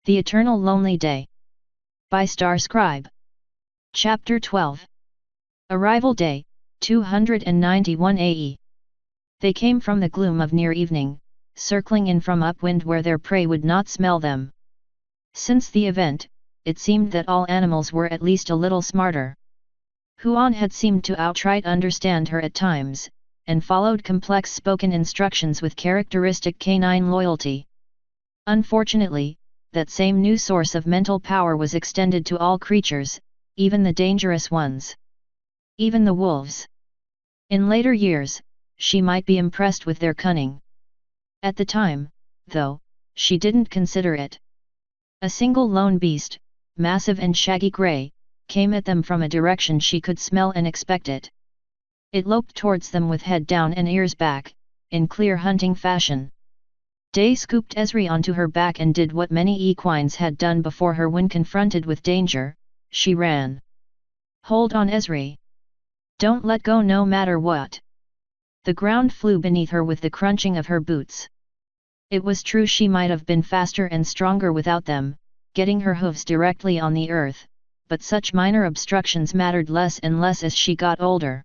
The Eternal Lonely Day. By Star Scribe. Chapter 12. Arrival Day, 291 AE. They came from the gloom of near evening, circling in from upwind where their prey would not smell them. Since the event, it seemed that all animals were at least a little smarter. Huan had seemed to outright understand her at times, and followed complex spoken instructions with characteristic canine loyalty. Unfortunately, that same new source of mental power was extended to all creatures, even the dangerous ones. Even the wolves. In later years, she might be impressed with their cunning. At the time, though, she didn't consider it. A single lone beast, massive and shaggy grey, came at them from a direction she could smell and expect it. It loped towards them with head down and ears back, in clear hunting fashion. Day scooped Esri onto her back and did what many equines had done before her when confronted with danger: she ran. Hold on, Esri. Don't let go no matter what. The ground flew beneath her with the crunching of her boots. It was true she might have been faster and stronger without them, getting her hooves directly on the earth, but such minor obstructions mattered less and less as she got older.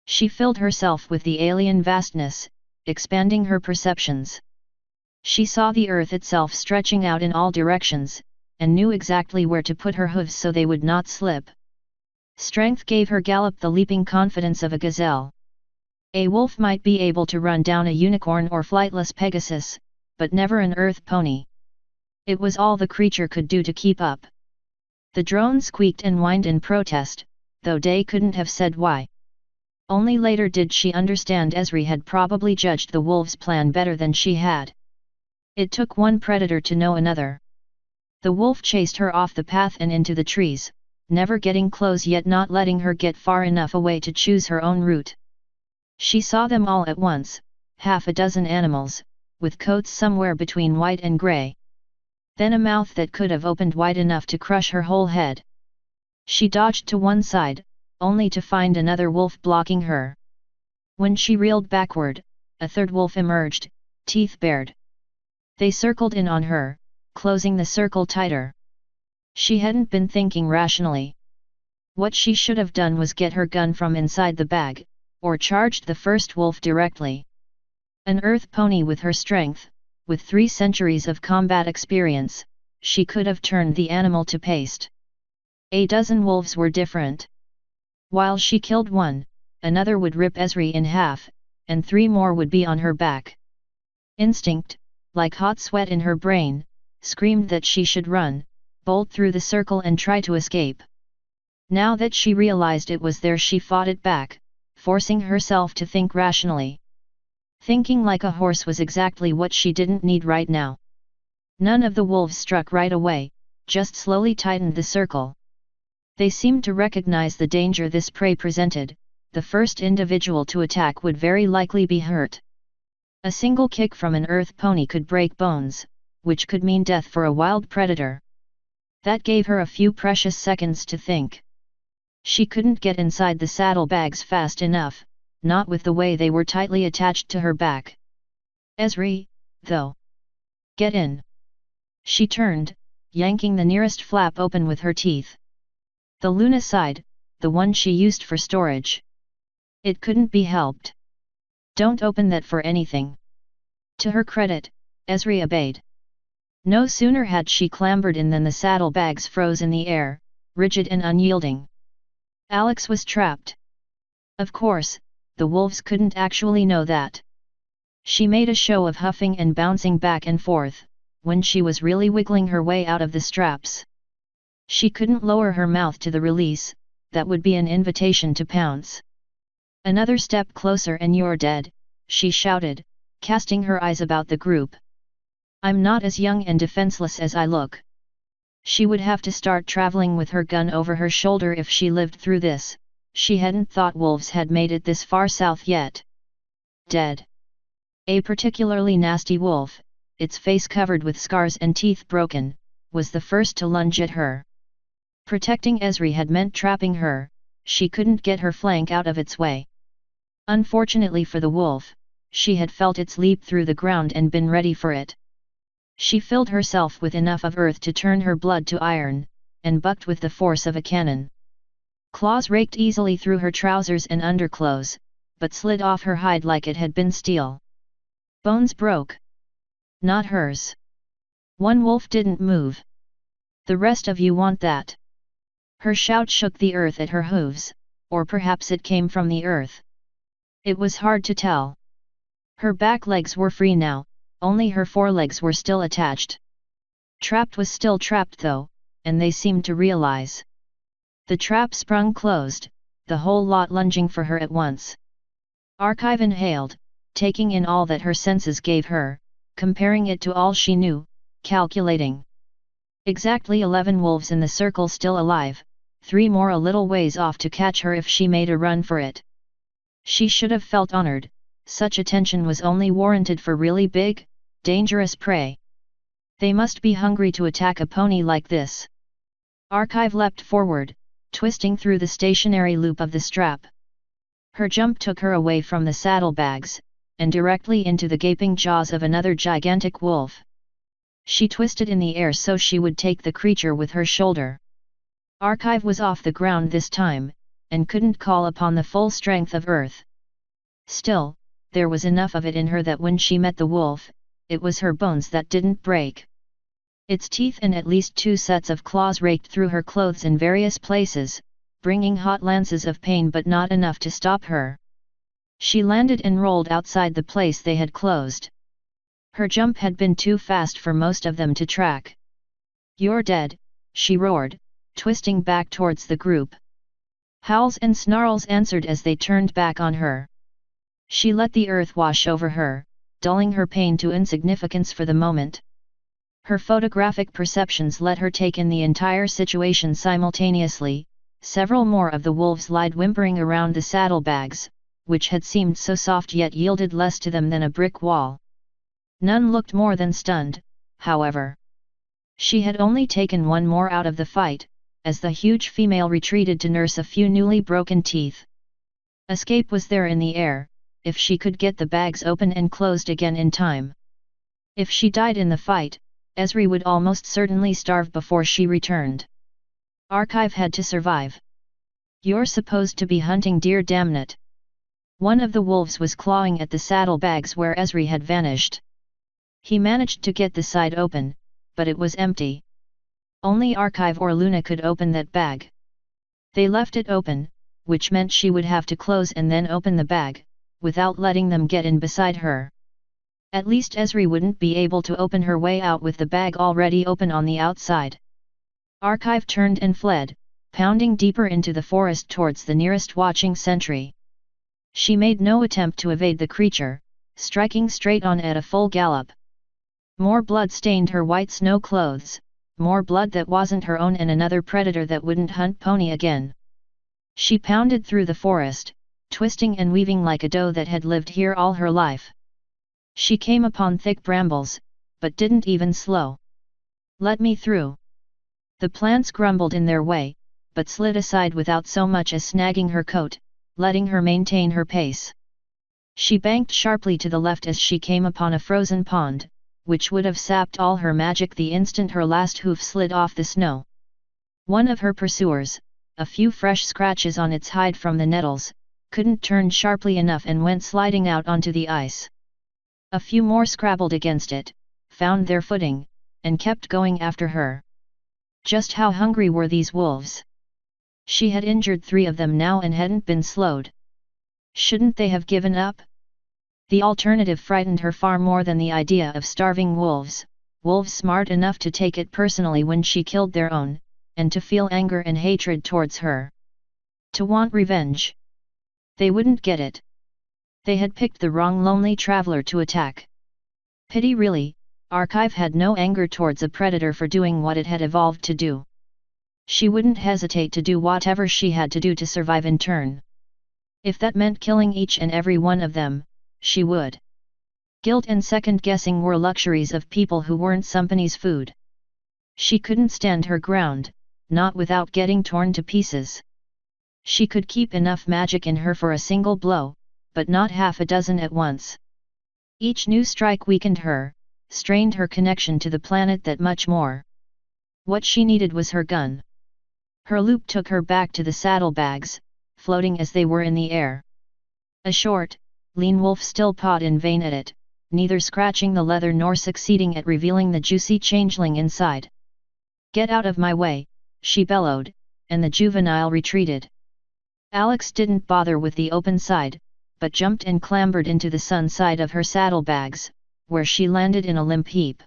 She filled herself with the alien vastness, expanding her perceptions. She saw the earth itself stretching out in all directions, and knew exactly where to put her hooves so they would not slip. Strength gave her gallop the leaping confidence of a gazelle. A wolf might be able to run down a unicorn or flightless Pegasus, but never an earth pony. It was all the creature could do to keep up. The drone squeaked and whined in protest, though Day couldn't have said why. Only later did she understand Esri had probably judged the wolf's plan better than she had. It took one predator to know another. The wolf chased her off the path and into the trees, never getting close yet not letting her get far enough away to choose her own route. She saw them all at once, half a dozen animals, with coats somewhere between white and grey. Then a mouth that could have opened wide enough to crush her whole head. She dodged to one side, only to find another wolf blocking her. When she reeled backward, a third wolf emerged, teeth bared. They circled in on her, closing the circle tighter. She hadn't been thinking rationally. What she should have done was get her gun from inside the bag, or charged the first wolf directly. An earth pony with her strength, with 3 centuries of combat experience, she could have turned the animal to paste. A dozen wolves were different. While she killed one, another would rip Esri in half, and 3 more would be on her back. Instinct, like hot sweat in her brain, screamed that she should run, bolt through the circle and try to escape. Now that she realized it was there, she fought it back, forcing herself to think rationally. Thinking like a horse was exactly what she didn't need right now. None of the wolves struck right away, just slowly tightened the circle. They seemed to recognize the danger this prey presented. The first individual to attack would very likely be hurt. A single kick from an earth pony could break bones, which could mean death for a wild predator. That gave her a few precious seconds to think. She couldn't get inside the saddlebags fast enough, not with the way they were tightly attached to her back. Esri, though. Get in. She turned, yanking the nearest flap open with her teeth. The Luna side, the one she used for storage. It couldn't be helped. Don't open that for anything. To her credit, Esri obeyed. No sooner had she clambered in than the saddlebags froze in the air, rigid and unyielding. Alex was trapped. Of course, the wolves couldn't actually know that. She made a show of huffing and bouncing back and forth, when she was really wiggling her way out of the straps. She couldn't lower her mouth to the release, that would be an invitation to pounce. Another step closer and you're dead, she shouted, casting her eyes about the group. I'm not as young and defenseless as I look. She would have to start traveling with her gun over her shoulder if she lived through this. She hadn't thought wolves had made it this far south yet. Dead. A particularly nasty wolf, its face covered with scars and teeth broken, was the first to lunge at her. Protecting Esri had meant trapping her. She couldn't get her flank out of its way. Unfortunately for the wolf, she had felt its leap through the ground and been ready for it. She filled herself with enough of earth to turn her blood to iron, and bucked with the force of a cannon. Claws raked easily through her trousers and underclothes, but slid off her hide like it had been steel. Bones broke. Not hers. One wolf didn't move. The rest of you want that. Her shout shook the earth at her hooves, or perhaps it came from the earth. It was hard to tell. Her back legs were free now, only her forelegs were still attached. Trapped was still trapped though, and they seemed to realize. The trap sprung closed, the whole lot lunging for her at once. Archive inhaled, taking in all that her senses gave her, comparing it to all she knew, calculating. Exactly 11 wolves in the circle still alive, 3 more a little ways off to catch her if she made a run for it. She should have felt honored, such attention was only warranted for really big, dangerous prey. They must be hungry to attack a pony like this. Archive leapt forward, twisting through the stationary loop of the strap. Her jump took her away from the saddlebags, and directly into the gaping jaws of another gigantic wolf. She twisted in the air so she would take the creature with her shoulder. Archive was off the ground this time, and couldn't call upon the full strength of earth. Still, there was enough of it in her that when she met the wolf, it was her bones that didn't break. Its teeth and at least 2 sets of claws raked through her clothes in various places, bringing hot lances of pain but not enough to stop her. She landed and rolled outside the place they had closed. Her jump had been too fast for most of them to track. "You're dead," she roared, twisting back towards the group. Howls and snarls answered as they turned back on her. She let the earth wash over her, dulling her pain to insignificance for the moment. Her photographic perceptions let her take in the entire situation simultaneously. Several more of the wolves lied whimpering around the saddlebags, which had seemed so soft yet yielded less to them than a brick wall. None looked more than stunned, however. She had only taken one more out of the fight, as the huge female retreated to nurse a few newly broken teeth. Escape was there in the air, if she could get the bags open and closed again in time. If she died in the fight, Esri would almost certainly starve before she returned. Archive had to survive. "You're supposed to be hunting deer, damn it." One of the wolves was clawing at the saddlebags where Esri had vanished. He managed to get the side open, but it was empty. Only Archive or Luna could open that bag. They left it open, which meant she would have to close and then open the bag, without letting them get in beside her. At least Esri wouldn't be able to open her way out with the bag already open on the outside. Archive turned and fled, pounding deeper into the forest towards the nearest watching sentry. She made no attempt to evade the creature, striking straight on at a full gallop. More blood stained her white snow clothes, more blood that wasn't her own and another predator that wouldn't hunt pony again. She pounded through the forest, twisting and weaving like a doe that had lived here all her life. She came upon thick brambles, but didn't even slow. "Let me through." The plants grumbled in their way, but slid aside without so much as snagging her coat, letting her maintain her pace. She banked sharply to the left as she came upon a frozen pond, which would have sapped all her magic the instant her last hoof slid off the snow. One of her pursuers, a few fresh scratches on its hide from the nettles, couldn't turn sharply enough and went sliding out onto the ice. A few more scrabbled against it, found their footing, and kept going after her. Just how hungry were these wolves? She had injured 3 of them now and hadn't been slowed. Shouldn't they have given up? The alternative frightened her far more than the idea of starving wolves, wolves smart enough to take it personally when she killed their own, and to feel anger and hatred towards her. To want revenge. They wouldn't get it. They had picked the wrong lonely traveler to attack. Pity really, Archive had no anger towards a predator for doing what it had evolved to do. She wouldn't hesitate to do whatever she had to do to survive in turn. If that meant killing each and every one of them, she would. Guilt and second-guessing were luxuries of people who weren't somebody's food. She couldn't stand her ground, not without getting torn to pieces. She could keep enough magic in her for a single blow, but not half a dozen at once. Each new strike weakened her, strained her connection to the planet that much more. What she needed was her gun. Her loop took her back to the saddlebags, floating as they were in the air. A short, lean wolf still pawed in vain at it, neither scratching the leather nor succeeding at revealing the juicy changeling inside. "Get out of my way," she bellowed, and the juvenile retreated. Alex didn't bother with the open side, but jumped and clambered into the sun side of her saddlebags, where she landed in a limp heap.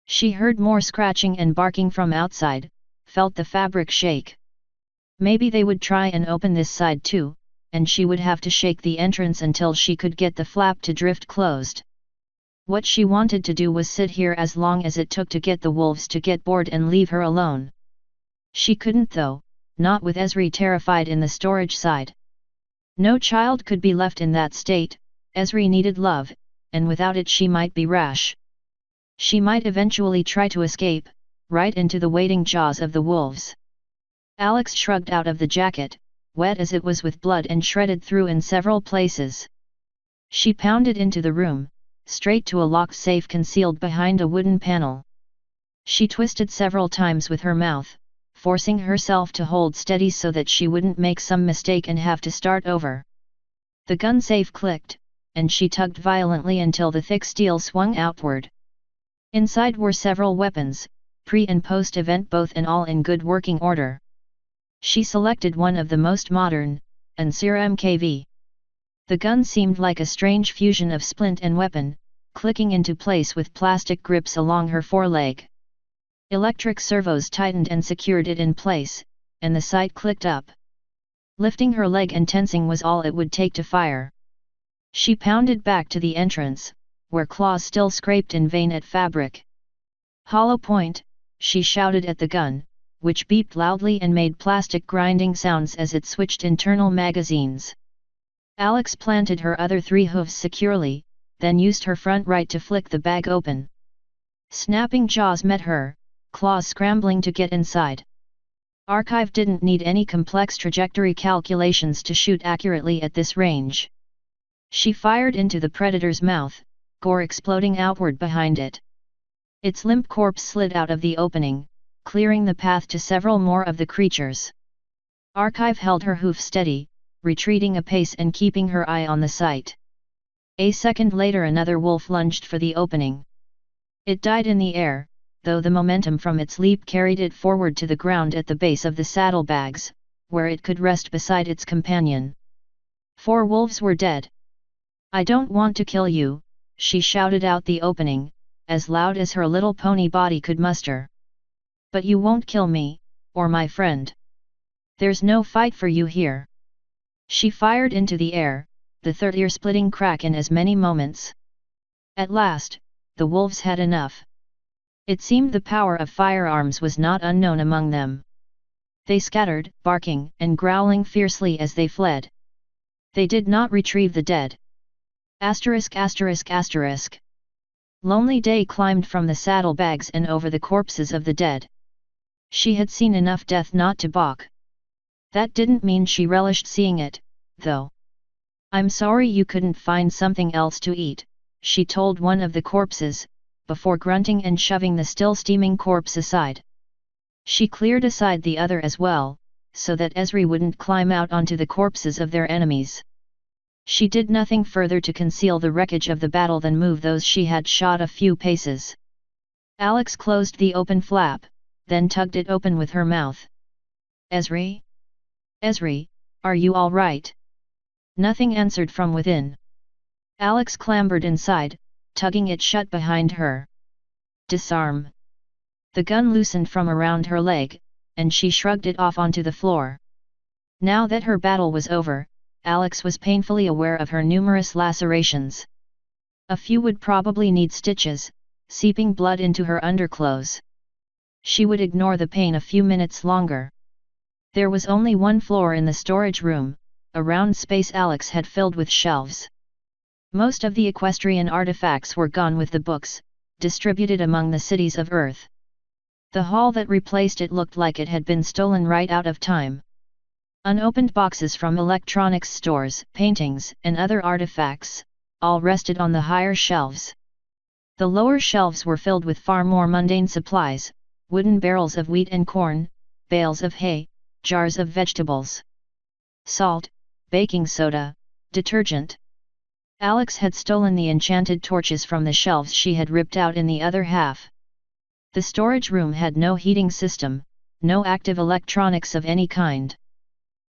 She heard more scratching and barking from outside, felt the fabric shake. Maybe they would try and open this side too, and she would have to shake the entrance until she could get the flap to drift closed. What she wanted to do was sit here as long as it took to get the wolves to get bored and leave her alone. She couldn't though, not with Esri terrified in the storage side. No child could be left in that state. Esri needed love, and without it she might be rash. She might eventually try to escape, right into the waiting jaws of the wolves. Alex shrugged out of the jacket, wet as it was with blood and shredded through in several places. She pounded into the room, straight to a locked safe concealed behind a wooden panel. She twisted several times with her mouth, forcing herself to hold steady so that she wouldn't make some mistake and have to start over. The gun safe clicked, and she tugged violently until the thick steel swung outward. Inside were several weapons, pre- and post-event both and all in good working order. She selected one of the most modern, an Ansir MKV. The gun seemed like a strange fusion of splint and weapon, clicking into place with plastic grips along her foreleg. Electric servos tightened and secured it in place, and the sight clicked up. Lifting her leg and tensing was all it would take to fire. She pounded back to the entrance, where claws still scraped in vain at fabric. "Hollow point," she shouted at the gun, which beeped loudly and made plastic grinding sounds as it switched internal magazines. Alex planted her other 3 hooves securely, then used her front right to flick the bag open. Snapping jaws met her, claws scrambling to get inside. Archive didn't need any complex trajectory calculations to shoot accurately at this range. She fired into the predator's mouth, gore exploding outward behind it. Its limp corpse slid out of the opening, clearing the path to several more of the creatures. Archive held her hoof steady, retreating a pace and keeping her eye on the sight. A second later another wolf lunged for the opening. It died in the air, though the momentum from its leap carried it forward to the ground at the base of the saddlebags, where it could rest beside its companion. 4 wolves were dead. "I don't want to kill you," she shouted out the opening, as loud as her little pony body could muster. "But you won't kill me, or my friend. There's no fight for you here." She fired into the air, the third ear-splitting crack in as many moments. At last, the wolves had enough. It seemed the power of firearms was not unknown among them. They scattered, barking and growling fiercely as they fled. They did not retrieve the dead. Asterisk asterisk asterisk. Lonely Day climbed from the saddlebags and over the corpses of the dead. She had seen enough death not to balk. That didn't mean she relished seeing it, though. "I'm sorry you couldn't find something else to eat," she told one of the corpses, before grunting and shoving the still steaming corpse aside. She cleared aside the other as well, so that Esri wouldn't climb out onto the corpses of their enemies. She did nothing further to conceal the wreckage of the battle than move those she had shot a few paces. Alex closed the open flap, then tugged it open with her mouth. "Esri? Esri, are you all right?" Nothing answered from within. Alex clambered inside, tugging it shut behind her. "Disarm." The gun loosened from around her leg, and she shrugged it off onto the floor. Now that her battle was over, Alex was painfully aware of her numerous lacerations. A few would probably need stitches, seeping blood into her underclothes. She would ignore the pain a few minutes longer. There was only one floor in the storage room, a round space Alex had filled with shelves. Most of the equestrian artifacts were gone with the books, distributed among the cities of Earth. The hall that replaced it looked like it had been stolen right out of time. Unopened boxes from electronics stores, paintings, and other artifacts, all rested on the higher shelves. The lower shelves were filled with far more mundane supplies, wooden barrels of wheat and corn, bales of hay, jars of vegetables, salt, baking soda, detergent. Alex had stolen the enchanted torches from the shelves she had ripped out in the other half. The storage room had no heating system, no active electronics of any kind.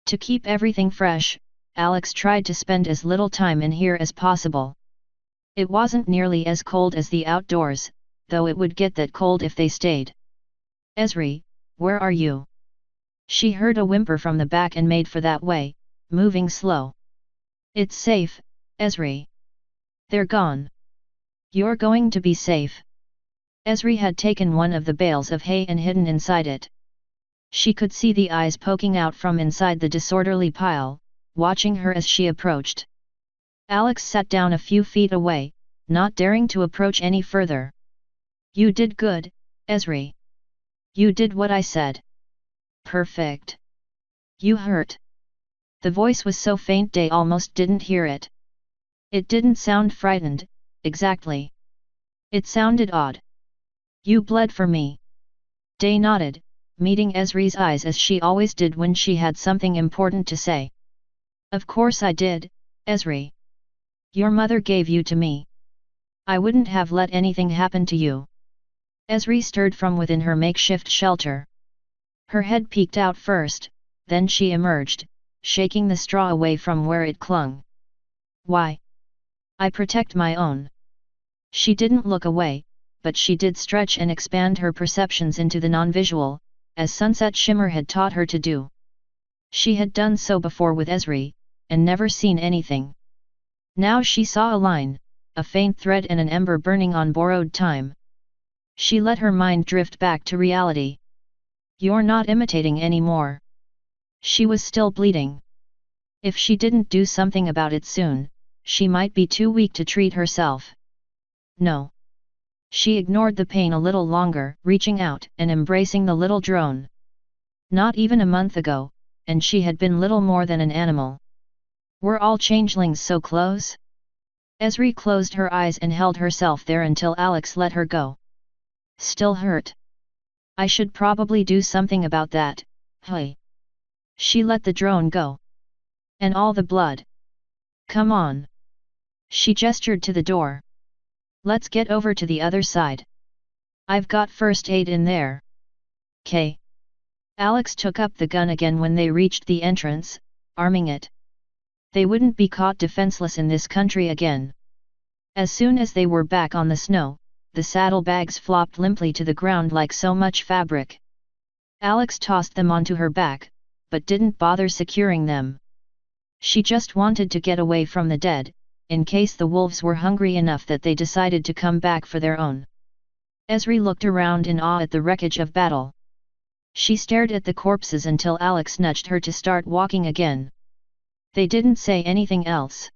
To keep everything fresh, Alex tried to spend as little time in here as possible. It wasn't nearly as cold as the outdoors, though it would get that cold if they stayed. "Esri, where are you?" She heard a whimper from the back and made for that way, moving slow. "It's safe, Esri. They're gone. You're going to be safe." Esri had taken one of the bales of hay and hidden inside it. She could see the eyes poking out from inside the disorderly pile, watching her as she approached. Alex sat down a few feet away, not daring to approach any further. "You did good, Esri. You did what I said. Perfect. You hurt?" The voice was so faint Day almost didn't hear it. It didn't sound frightened, exactly. It sounded odd. "You bled for me." Day nodded, meeting Esri's eyes as she always did when she had something important to say. "Of course I did, Esri. Your mother gave you to me. I wouldn't have let anything happen to you." Esri stirred from within her makeshift shelter. Her head peeked out first, then she emerged, shaking the straw away from where it clung. "Why? I protect my own." She didn't look away, but she did stretch and expand her perceptions into the non-visual, as Sunset Shimmer had taught her to do. She had done so before with Esri, and never seen anything. Now she saw a line, a faint thread and an ember burning on borrowed time. She let her mind drift back to reality. "You're not imitating anymore." She was still bleeding. If she didn't do something about it soon, she might be too weak to treat herself. "No." She ignored the pain a little longer, reaching out and embracing the little drone. Not even a month ago, and she had been little more than an animal. Were all changelings so close? Esri closed her eyes and held herself there until Alex let her go. "Still hurt? I should probably do something about that, hey." She let the drone go. "And all the blood. Come on." She gestured to the door. "Let's get over to the other side. I've got first aid in there." "K." Alex took up the gun again when they reached the entrance, arming it. They wouldn't be caught defenseless in this country again. As soon as they were back on the snow, the saddlebags flopped limply to the ground like so much fabric. Alex tossed them onto her back, but didn't bother securing them. She just wanted to get away from the dead, in case the wolves were hungry enough that they decided to come back for their own. Esri looked around in awe at the wreckage of battle. She stared at the corpses until Alex nudged her to start walking again. They didn't say anything else.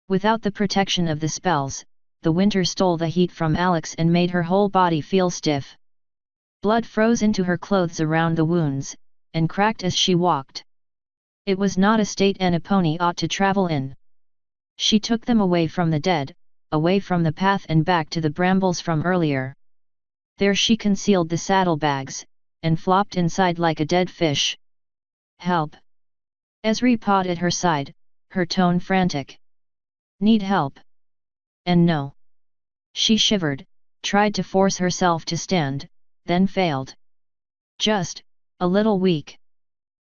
Without the protection of the spells, the winter stole the heat from Alex and made her whole body feel stiff. Blood froze into her clothes around the wounds, and cracked as she walked. It was not a state any pony ought to travel in. She took them away from the dead, away from the path and back to the brambles from earlier. There she concealed the saddlebags, and flopped inside like a dead fish. "Help!" Esri pawed at her side, her tone frantic. "Need help?" And no. She shivered, tried to force herself to stand, then failed. Just a little weak.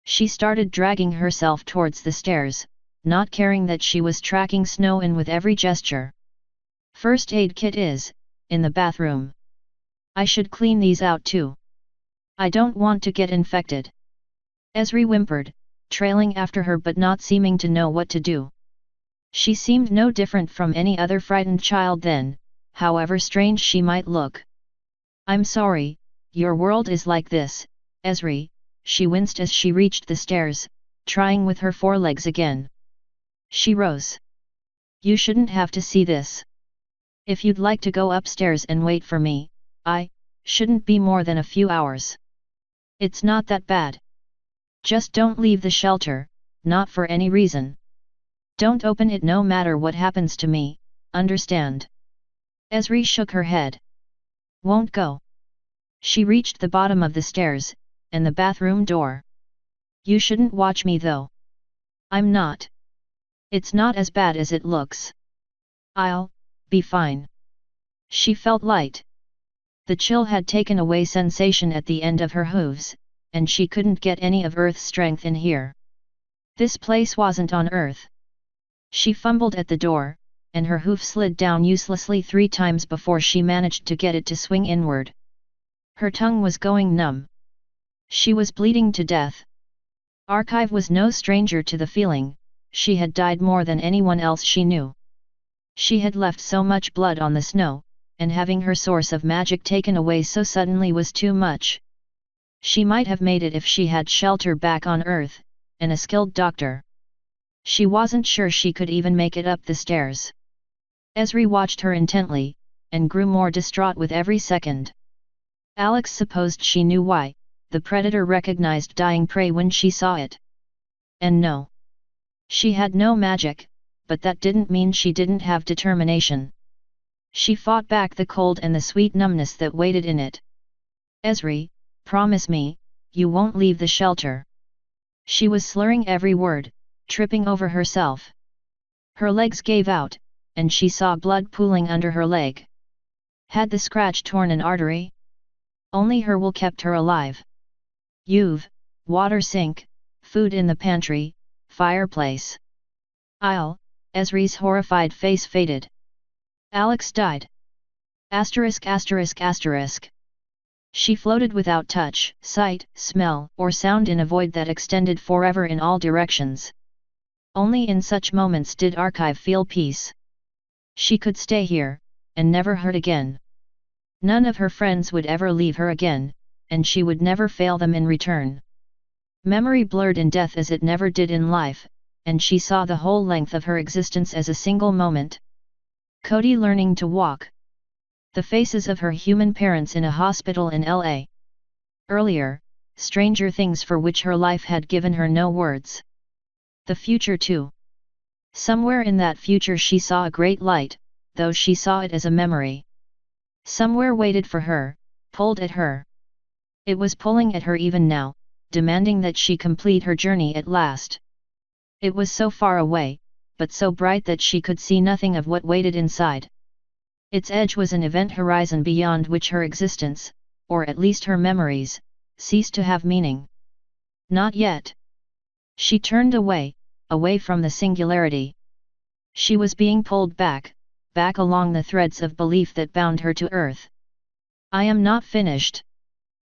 She started dragging herself towards the stairs, not caring that she was tracking snow in with every gesture. "First aid kit is in the bathroom. I should clean these out too. I don't want to get infected." Esri whimpered, trailing after her but not seeming to know what to do. She seemed no different from any other frightened child then, however strange she might look. "I'm sorry, your world is like this, Esri," she winced as she reached the stairs, trying with her forelegs again. She rose. "You shouldn't have to see this. If you'd like to go upstairs and wait for me, shouldn't be more than a few hours. It's not that bad. Just don't leave the shelter, not for any reason. Don't open it no matter what happens to me, understand?" Esri shook her head. Won't go. She reached the bottom of the stairs, and the bathroom door. You shouldn't watch me though. I'm not. It's not as bad as it looks. I'll be fine. She felt light. The chill had taken away sensation at the end of her hooves, and she couldn't get any of Earth's strength in here. This place wasn't on Earth. She fumbled at the door, and her hoof slid down uselessly 3 times before she managed to get it to swing inward. Her tongue was going numb. She was bleeding to death. Archive was no stranger to the feeling, she had died more than anyone else she knew. She had left so much blood on the snow, and having her source of magic taken away so suddenly was too much. She might have made it if she had shelter back on Earth, and a skilled doctor. She wasn't sure she could even make it up the stairs. Esri watched her intently, and grew more distraught with every second. Alex supposed she knew why, the predator recognized dying prey when she saw it. And no. She had no magic, but that didn't mean she didn't have determination. She fought back the cold and the sweet numbness that waited in it. Esri, promise me, you won't leave the shelter. She was slurring every word, tripping over herself. Her legs gave out, and she saw blood pooling under her leg. Had the scratch torn an artery? Only her will kept her alive. You've water sink, food in the pantry, fireplace. Esri's horrified face faded. Alex died. Asterisk asterisk asterisk. She floated without touch, sight, smell, or sound in a void that extended forever in all directions. Only in such moments did Archive feel peace. She could stay here, and never hurt again. None of her friends would ever leave her again, and she would never fail them in return. Memory blurred in death as it never did in life, and she saw the whole length of her existence as a single moment. Cody learning to walk. The faces of her human parents in a hospital in LA. Earlier, stranger things for which her life had given her no words. The future too. Somewhere in that future she saw a great light, though she saw it as a memory. Somewhere waited for her, pulled at her. It was pulling at her even now, demanding that she complete her journey at last. It was so far away, but so bright that she could see nothing of what waited inside. Its edge was an event horizon beyond which her existence, or at least her memories, ceased to have meaning. Not yet. She turned away, away from the singularity. She was being pulled back, back along the threads of belief that bound her to Earth. I am not finished.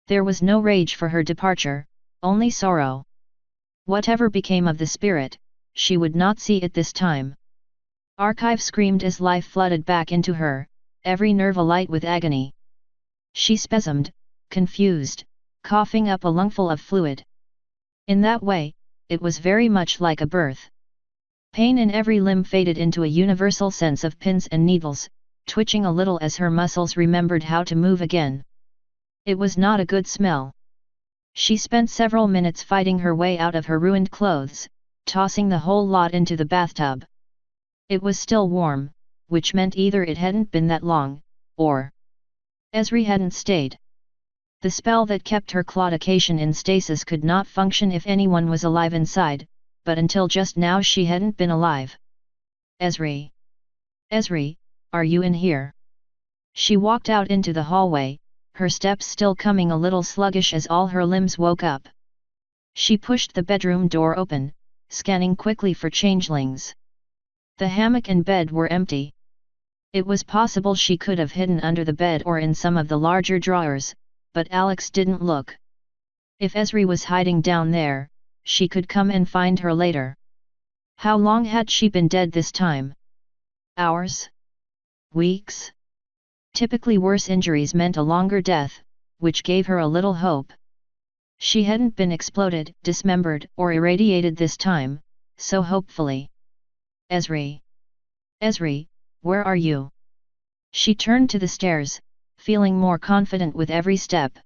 There was no rage for her departure, only sorrow. Whatever became of the spirit, she would not see it this time. Archive screamed as life flooded back into her, every nerve alight with agony. She spasmed, confused, coughing up a lungful of fluid. In that way, it was very much like a birth. Pain in every limb faded into a universal sense of pins and needles, twitching a little as her muscles remembered how to move again. It was not a good smell. She spent several minutes fighting her way out of her ruined clothes, tossing the whole lot into the bathtub. It was still warm, which meant either it hadn't been that long, or Esri hadn't stayed. The spell that kept her claudication in stasis could not function if anyone was alive inside, but until just now she hadn't been alive. Esri! Esri, are you in here? She walked out into the hallway, her steps still coming a little sluggish as all her limbs woke up. She pushed the bedroom door open, scanning quickly for changelings. The hammock and bed were empty. It was possible she could have hidden under the bed or in some of the larger drawers, but Alex didn't look. If Esri was hiding down there, she could come and find her later. How long had she been dead this time? Hours? Weeks? Typically worse injuries meant a longer death, which gave her a little hope. She hadn't been exploded, dismembered, or irradiated this time, so hopefully. Esri! Esri, where are you? She turned to the stairs, feeling more confident with every step.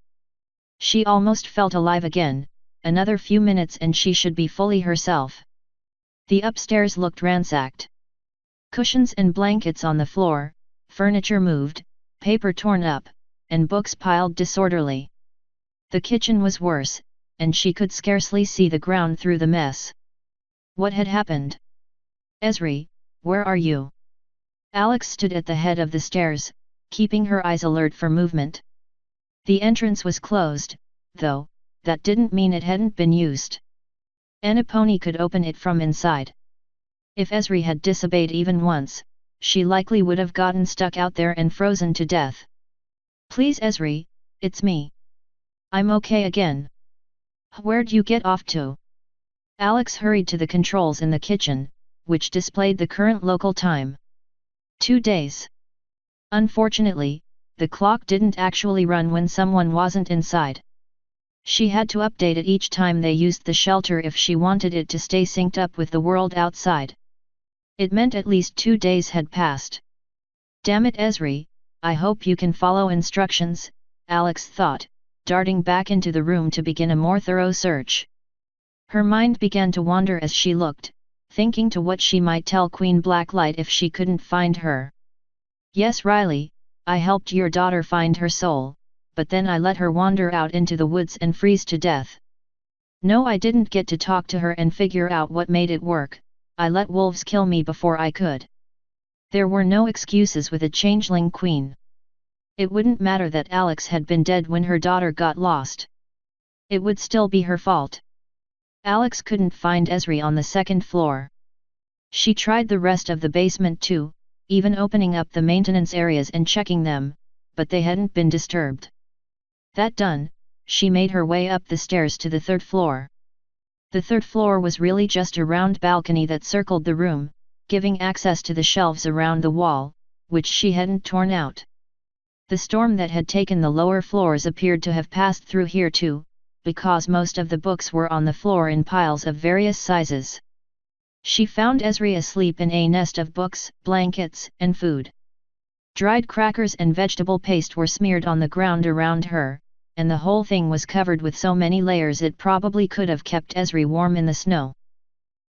She almost felt alive again, another few minutes and she should be fully herself. The upstairs looked ransacked. Cushions and blankets on the floor, furniture moved, paper torn up, and books piled disorderly. The kitchen was worse, and she could scarcely see the ground through the mess. What had happened? Esri, where are you? Alex stood at the head of the stairs, keeping her eyes alert for movement. The entrance was closed, though, that didn't mean it hadn't been used. Any pony could open it from inside. If Esri had disobeyed even once, she likely would have gotten stuck out there and frozen to death. Please Esri, it's me. I'm okay again. Where'd you get off to? Alex hurried to the controls in the kitchen, which displayed the current local time. 2 days. Unfortunately, the clock didn't actually run when someone wasn't inside. She had to update it each time they used the shelter if she wanted it to stay synced up with the world outside. It meant at least 2 days had passed. Damn it Esri, I hope you can follow instructions, Alex thought, darting back into the room to begin a more thorough search. Her mind began to wander as she looked, thinking to what she might tell Queen Blacklight if she couldn't find her. Yes Riley, I helped your daughter find her soul, but then I let her wander out into the woods and freeze to death. No, I didn't get to talk to her and figure out what made it work, I let wolves kill me before I could. There were no excuses with a changeling queen. It wouldn't matter that Alex had been dead when her daughter got lost. It would still be her fault. Alex couldn't find Esri on the second floor. She tried the rest of the basement too, even opening up the maintenance areas and checking them, but they hadn't been disturbed. That done, she made her way up the stairs to the 3rd floor. The 3rd floor was really just a round balcony that circled the room, giving access to the shelves around the wall, which she hadn't torn out. The storm that had taken the lower floors appeared to have passed through here too, because most of the books were on the floor in piles of various sizes. She found Esri asleep in a nest of books, blankets, and food. Dried crackers and vegetable paste were smeared on the ground around her, and the whole thing was covered with so many layers it probably could have kept Esri warm in the snow.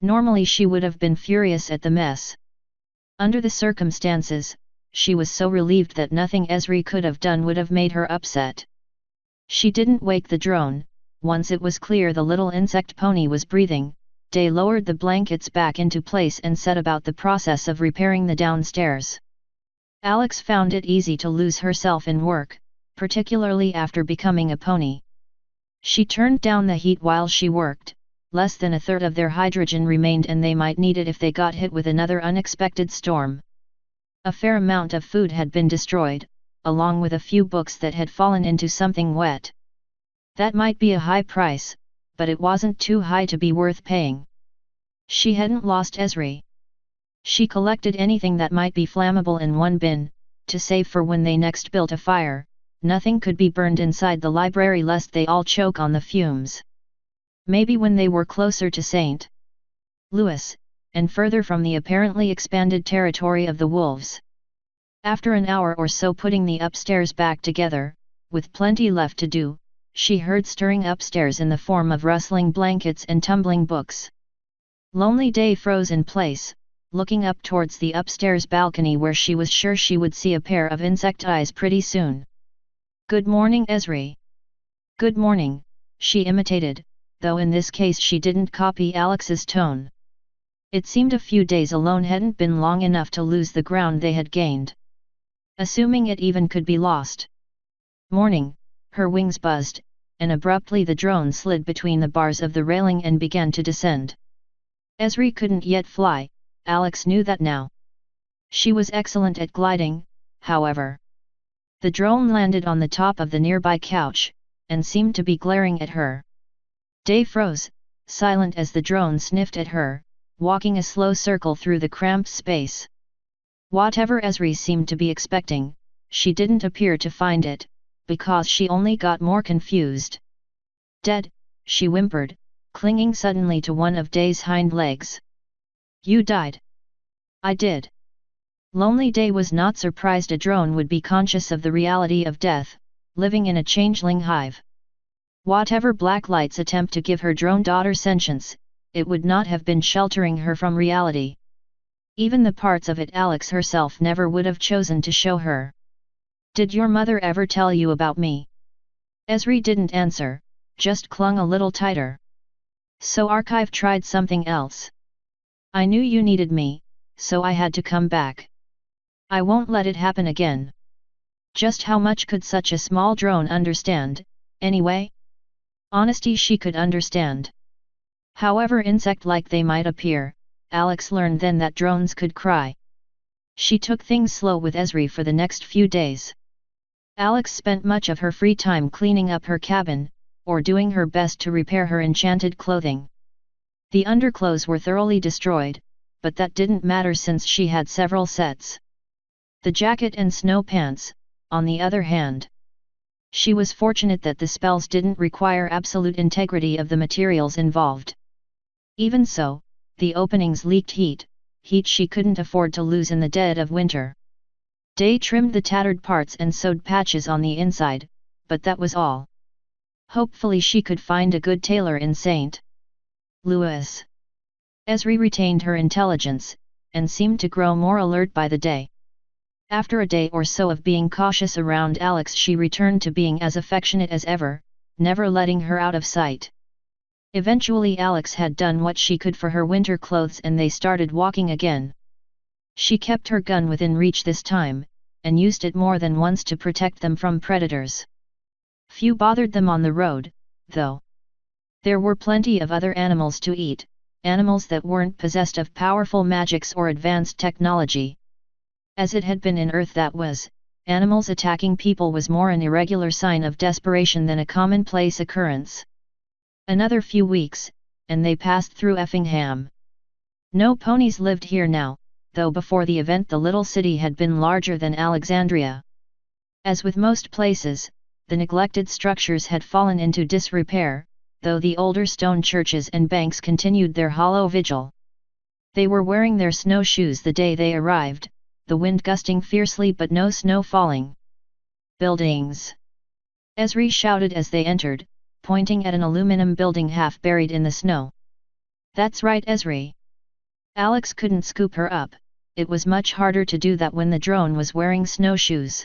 Normally she would have been furious at the mess. Under the circumstances, she was so relieved that nothing Esri could have done would have made her upset. She didn't wake the drone. Once it was clear the little insect pony was breathing, Day lowered the blankets back into place and set about the process of repairing the downstairs. Alex found it easy to lose herself in work, particularly after becoming a pony. She turned down the heat while she worked. Less than a third of their hydrogen remained and they might need it if they got hit with another unexpected storm. A fair amount of food had been destroyed, along with a few books that had fallen into something wet. That might be a high price, but it wasn't too high to be worth paying. She hadn't lost Esri. She collected anything that might be flammable in one bin, to save for when they next built a fire. Nothing could be burned inside the library lest they all choke on the fumes. Maybe when they were closer to St. Louis, and further from the apparently expanded territory of the wolves. After an hour or so putting the upstairs back together, with plenty left to do, she heard stirring upstairs in the form of rustling blankets and tumbling books. Lonely Day froze in place, looking up towards the upstairs balcony where she was sure she would see a pair of insect eyes pretty soon. "Good morning Esri." "Good morning," she imitated, though in this case she didn't copy Alex's tone. It seemed a few days alone hadn't been long enough to lose the ground they had gained. Assuming it even could be lost. "Morning," her wings buzzed, and abruptly the drone slid between the bars of the railing and began to descend. Esri couldn't yet fly, Alex knew that now. She was excellent at gliding, however. The drone landed on the top of the nearby couch, and seemed to be glaring at her. Day froze, silent as the drone sniffed at her, walking a slow circle through the cramped space. Whatever Esri seemed to be expecting, she didn't appear to find it, because she only got more confused. "Dead," she whimpered, clinging suddenly to one of Day's hind legs. "You died." "I did." Lonely Day was not surprised a drone would be conscious of the reality of death, living in a changeling hive. Whatever Blacklight's attempt to give her drone daughter sentience, it would not have been sheltering her from reality. Even the parts of it Alex herself never would have chosen to show her. Did your mother ever tell you about me? Esri didn't answer, just clung a little tighter. So Archive tried something else. I knew you needed me, so I had to come back. I won't let it happen again. Just how much could such a small drone understand, anyway? Honesty she could understand. However insect-like they might appear, Alex learned then that drones could cry. She took things slow with Esri for the next few days. Alex spent much of her free time cleaning up her cabin, or doing her best to repair her enchanted clothing. The underclothes were thoroughly destroyed, but that didn't matter since she had several sets. The jacket and snow pants, on the other hand. She was fortunate that the spells didn't require absolute integrity of the materials involved. Even so, the openings leaked heat she couldn't afford to lose in the dead of winter. Day trimmed the tattered parts and sewed patches on the inside, but that was all. Hopefully she could find a good tailor in St. Louis. Esri retained her intelligence, and seemed to grow more alert by the day. After a day or so of being cautious around Alex, she returned to being as affectionate as ever, never letting her out of sight. Eventually Alex had done what she could for her winter clothes and they started walking again. She kept her gun within reach this time, and used it more than once to protect them from predators. Few bothered them on the road, though. There were plenty of other animals to eat, animals that weren't possessed of powerful magics or advanced technology. As it had been in Earth, that was, animals attacking people was more an irregular sign of desperation than a commonplace occurrence. Another few weeks, and they passed through Effingham. No ponies lived here now, though before the event the little city had been larger than Alexandria. As with most places, the neglected structures had fallen into disrepair, though the older stone churches and banks continued their hollow vigil. They were wearing their snowshoes the day they arrived, the wind gusting fiercely but no snow falling. Buildings! Esri shouted as they entered, pointing at an aluminum building half buried in the snow. That's right, Esri. Alex couldn't scoop her up. It was much harder to do that when the drone was wearing snowshoes.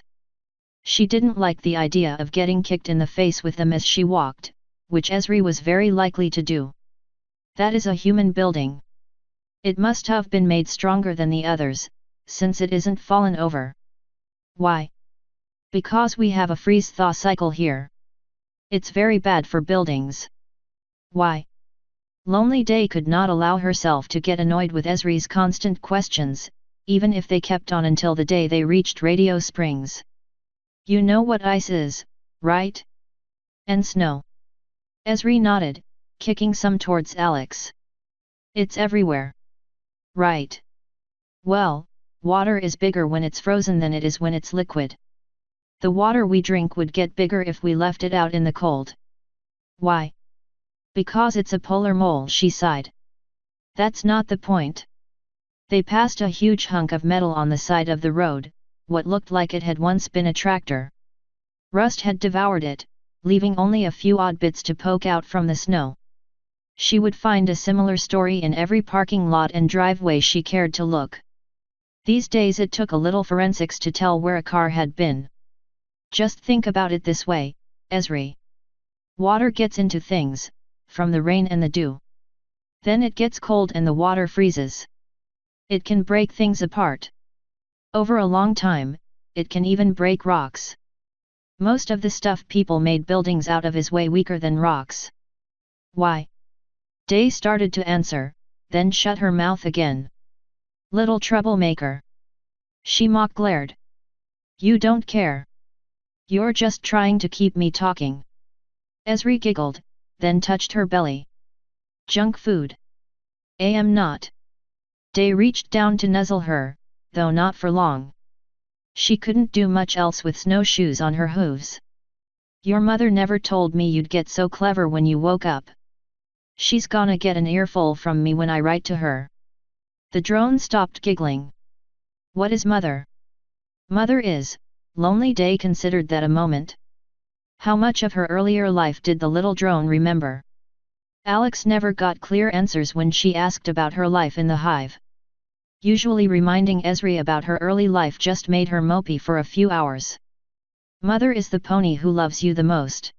She didn't like the idea of getting kicked in the face with them as she walked, which Esri was very likely to do. That is a human building. It must have been made stronger than the others, since it isn't fallen over. Why? Because we have a freeze-thaw cycle here. It's very bad for buildings. Why? Lonely Day could not allow herself to get annoyed with Esri's constant questions, even if they kept on until the day they reached Radio Springs. You know what ice is, right? And snow. Esri nodded, kicking some towards Alex. It's everywhere. Right. Well, water is bigger when it's frozen than it is when it's liquid. The water we drink would get bigger if we left it out in the cold. Why? Because it's a polar mole, she sighed. That's not the point. They passed a huge hunk of metal on the side of the road, what looked like it had once been a tractor. Rust had devoured it, leaving only a few odd bits to poke out from the snow. She would find a similar story in every parking lot and driveway she cared to look. These days it took a little forensics to tell where a car had been. Just think about it this way, Esri. Water gets into things, from the rain and the dew. Then it gets cold and the water freezes. It can break things apart. Over a long time, it can even break rocks. Most of the stuff people made buildings out of is way weaker than rocks. Why? Day started to answer, then shut her mouth again. Little troublemaker. She mock glared. You don't care. You're just trying to keep me talking. Esri giggled, then touched her belly. Junk food. Am not. Day reached down to nuzzle her, though not for long. She couldn't do much else with snowshoes on her hooves. Your mother never told me you'd get so clever when you woke up. She's gonna get an earful from me when I write to her. The drone stopped giggling. What is mother? Mother is, Lonely Day considered that a moment. How much of her earlier life did the little drone remember? Alex never got clear answers when she asked about her life in the hive. Usually reminding Esri about her early life just made her mopey for a few hours. Mother is the pony who loves you the most.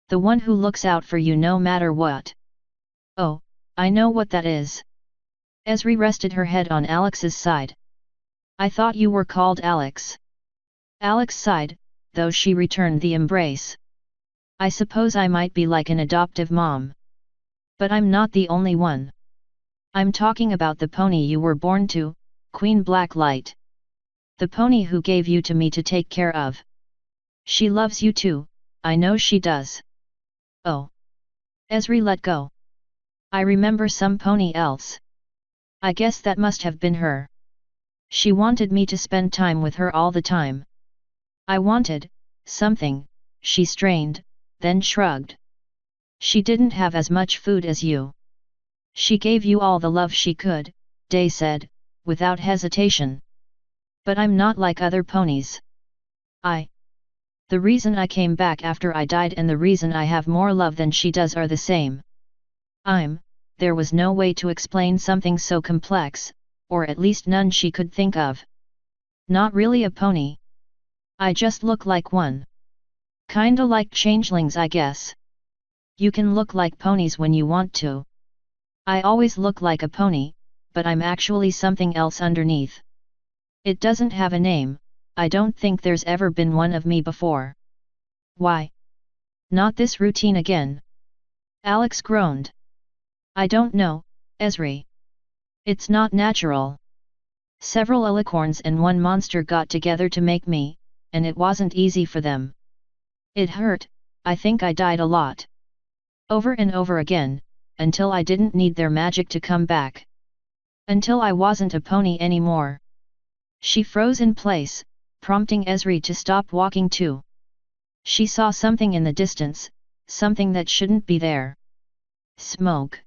The one who looks out for you no matter what. Oh, I know what that is. Esri rested her head on Alex's side. I thought you were called Alex. Alex sighed, though she returned the embrace. I suppose I might be like an adoptive mom. But I'm not the only one. I'm talking about the pony you were born to, Queen Blacklight. The pony who gave you to me to take care of. She loves you too, I know she does. Oh. Esri let go. I remember some pony else. I guess that must have been her. She wanted me to spend time with her all the time. I wanted something, she strained, then shrugged. She didn't have as much food as you. She gave you all the love she could, Day said, without hesitation. But I'm not like other ponies. The reason I came back after I died and the reason I have more love than she does are the same. There was no way to explain something so complex, or at least none she could think of. Not really a pony. I just look like one. Kinda like changelings, I guess. You can look like ponies when you want to. I always look like a pony, but I'm actually something else underneath. It doesn't have a name, I don't think there's ever been one of me before. Why? Not this routine again. Alex groaned. I don't know, Esri. It's not natural. Several alicorns and one monster got together to make me, and it wasn't easy for them. It hurt, I think I died a lot. Over and over again, until I didn't need their magic to come back. Until I wasn't a pony anymore. She froze in place, prompting Esri to stop walking too. She saw something in the distance, something that shouldn't be there. Smoke.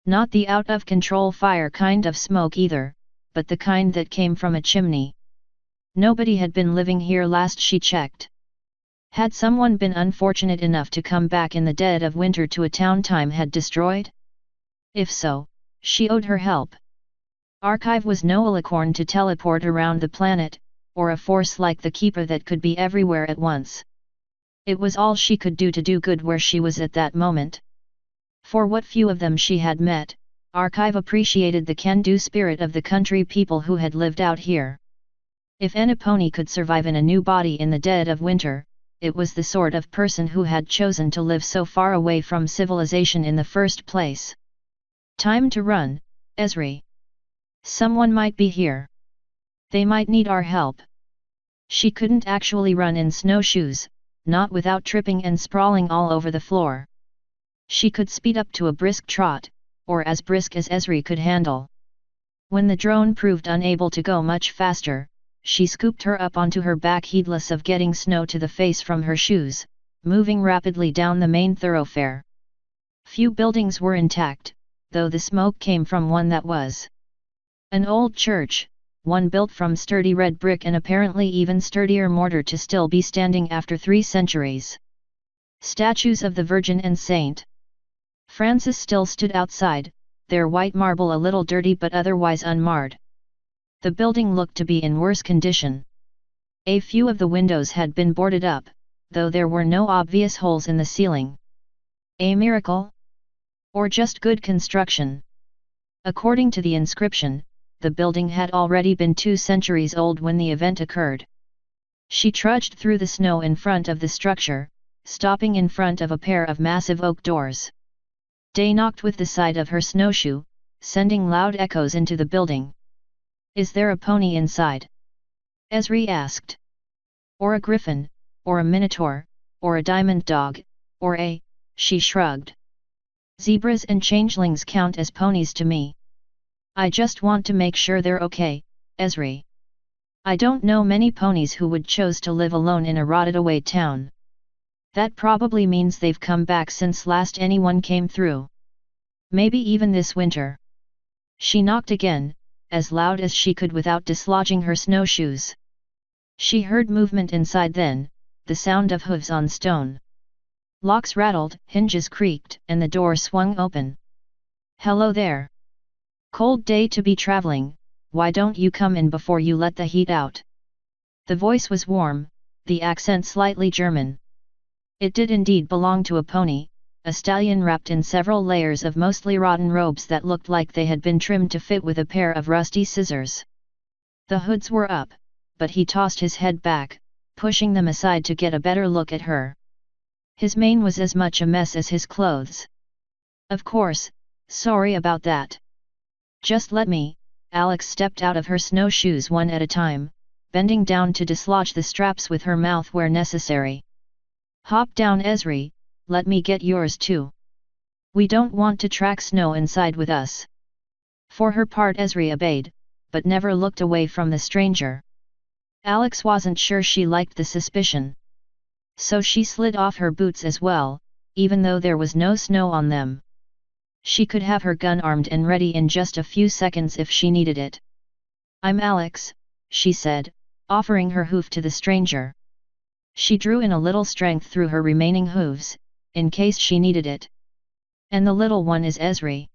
Not the out-of-control fire kind of smoke either, but the kind that came from a chimney. Nobody had been living here last she checked. Had someone been unfortunate enough to come back in the dead of winter to a town time had destroyed? If so, she owed her help. Archive was no alicorn to teleport around the planet, or a force like the Keeper that could be everywhere at once. It was all she could do to do good where she was at that moment. For what few of them she had met, Archive appreciated the can-do spirit of the country people who had lived out here. If any pony could survive in a new body in the dead of winter, it was the sort of person who had chosen to live so far away from civilization in the first place. Time to run, Esri. Someone might be here. They might need our help. She couldn't actually run in snowshoes, not without tripping and sprawling all over the floor. She could speed up to a brisk trot, or as brisk as Esri could handle. When the drone proved unable to go much faster, she scooped her up onto her back heedless of getting snow to the face from her shoes, moving rapidly down the main thoroughfare. Few buildings were intact, though the smoke came from one that was. An old church, one built from sturdy red brick and apparently even sturdier mortar to still be standing after 3 centuries. Statues of the Virgin and Saint Francis still stood outside, their white marble a little dirty but otherwise unmarred. The building looked to be in worse condition. A few of the windows had been boarded up, though there were no obvious holes in the ceiling. A miracle? Or just good construction? According to the inscription, the building had already been 2 centuries old when the event occurred. She trudged through the snow in front of the structure, stopping in front of a pair of massive oak doors. Day knocked with the side of her snowshoe, sending loud echoes into the building. Is there a pony inside? Esri asked. Or a griffin, or a minotaur, or a diamond dog, or a... She shrugged. Zebras and changelings count as ponies to me. I just want to make sure they're okay, Esri. I don't know many ponies who would choose to live alone in a rotted-away town. That probably means they've come back since last anyone came through. Maybe even this winter. She knocked again, as loud as she could without dislodging her snowshoes. She heard movement inside then, the sound of hooves on stone. Locks rattled, hinges creaked, and the door swung open. Hello there. Cold day to be traveling, why don't you come in before you let the heat out? The voice was warm, the accent slightly German. It did indeed belong to a pony, a stallion wrapped in several layers of mostly rotten robes that looked like they had been trimmed to fit with a pair of rusty scissors. The hoods were up, but he tossed his head back, pushing them aside to get a better look at her. His mane was as much a mess as his clothes. Of course, sorry about that. Just let me. Alex stepped out of her snowshoes one at a time, bending down to dislodge the straps with her mouth where necessary. Hop down, Esri, let me get yours too. We don't want to track snow inside with us. For her part, Esri obeyed, but never looked away from the stranger. Alex wasn't sure she liked the suspicion. So she slid off her boots as well, even though there was no snow on them. She could have her gun armed and ready in just a few seconds if she needed it. I'm Alex, she said, offering her hoof to the stranger. She drew in a little strength through her remaining hooves, in case she needed it. And the little one is Esri.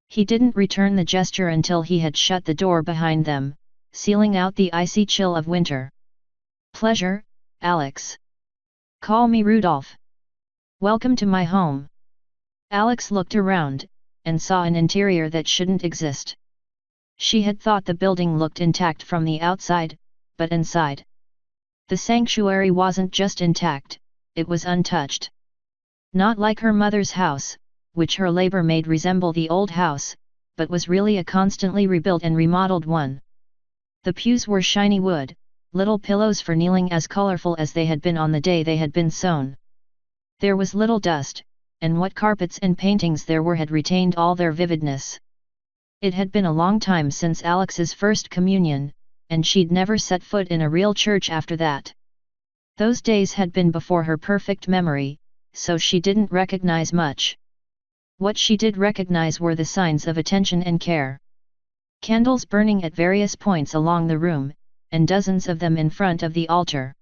He didn't return the gesture until he had shut the door behind them, sealing out the icy chill of winter. Pleasure, Alex. Call me Rudolph. Welcome to my home. Alex looked around, and saw an interior that shouldn't exist. She had thought the building looked intact from the outside, but inside. The sanctuary wasn't just intact, it was untouched. Not like her mother's house, which her labor made resemble the old house, but was really a constantly rebuilt and remodeled one. The pews were shiny wood, little pillows for kneeling as colorful as they had been on the day they had been sewn. There was little dust, and what carpets and paintings there were had retained all their vividness. It had been a long time since Alex's first communion, and she'd never set foot in a real church after that. Those days had been before her perfect memory, so she didn't recognize much. What she did recognize were the signs of attention and care. Candles burning at various points along the room, and dozens of them in front of the altar.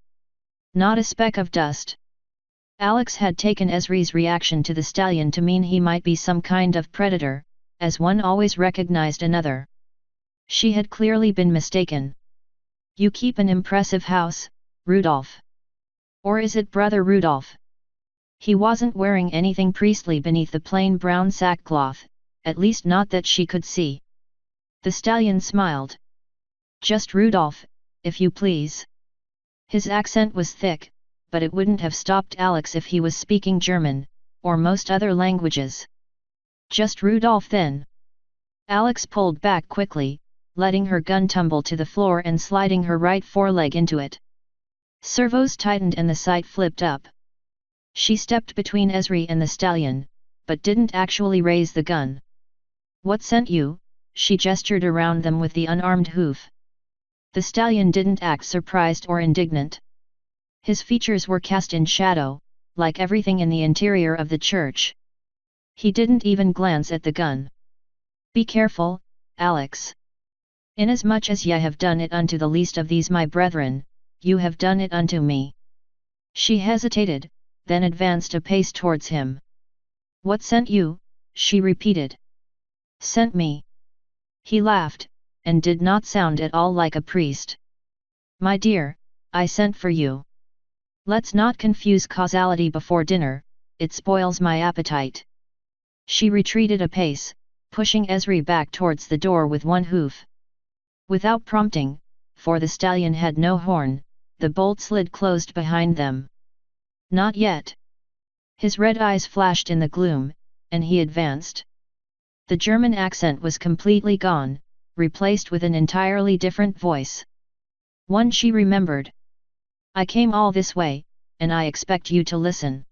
Not a speck of dust. Alex had taken Esri's reaction to the stallion to mean he might be some kind of predator, as one always recognized another. She had clearly been mistaken. You keep an impressive house, Rudolph. Or is it Brother Rudolph? He wasn't wearing anything priestly beneath the plain brown sackcloth, at least not that she could see. The stallion smiled. Just Rudolph, if you please. His accent was thick, but it wouldn't have stopped Alex if he was speaking German, or most other languages. Just Rudolph then. Alex pulled back quickly, letting her gun tumble to the floor and sliding her right foreleg into it. Servos tightened and the sight flipped up. She stepped between Esri and the stallion, but didn't actually raise the gun. What sent you? She gestured around them with the unarmed hoof. The stallion didn't act surprised or indignant. His features were cast in shadow, like everything in the interior of the church. He didn't even glance at the gun. Be careful, Alex. Inasmuch as ye have done it unto the least of these my brethren, you have done it unto me. She hesitated, then advanced a pace towards him. What sent you? She repeated. Sent me. He laughed, and did not sound at all like a priest. My dear, I sent for you. Let's not confuse causality before dinner, it spoils my appetite. She retreated a pace, pushing Esri back towards the door with one hoof. Without prompting, for the stallion had no horn, the bolt slid closed behind them. Not yet. His red eyes flashed in the gloom, and he advanced. The German accent was completely gone, replaced with an entirely different voice. One she remembered. I came all this way, and I expect you to listen.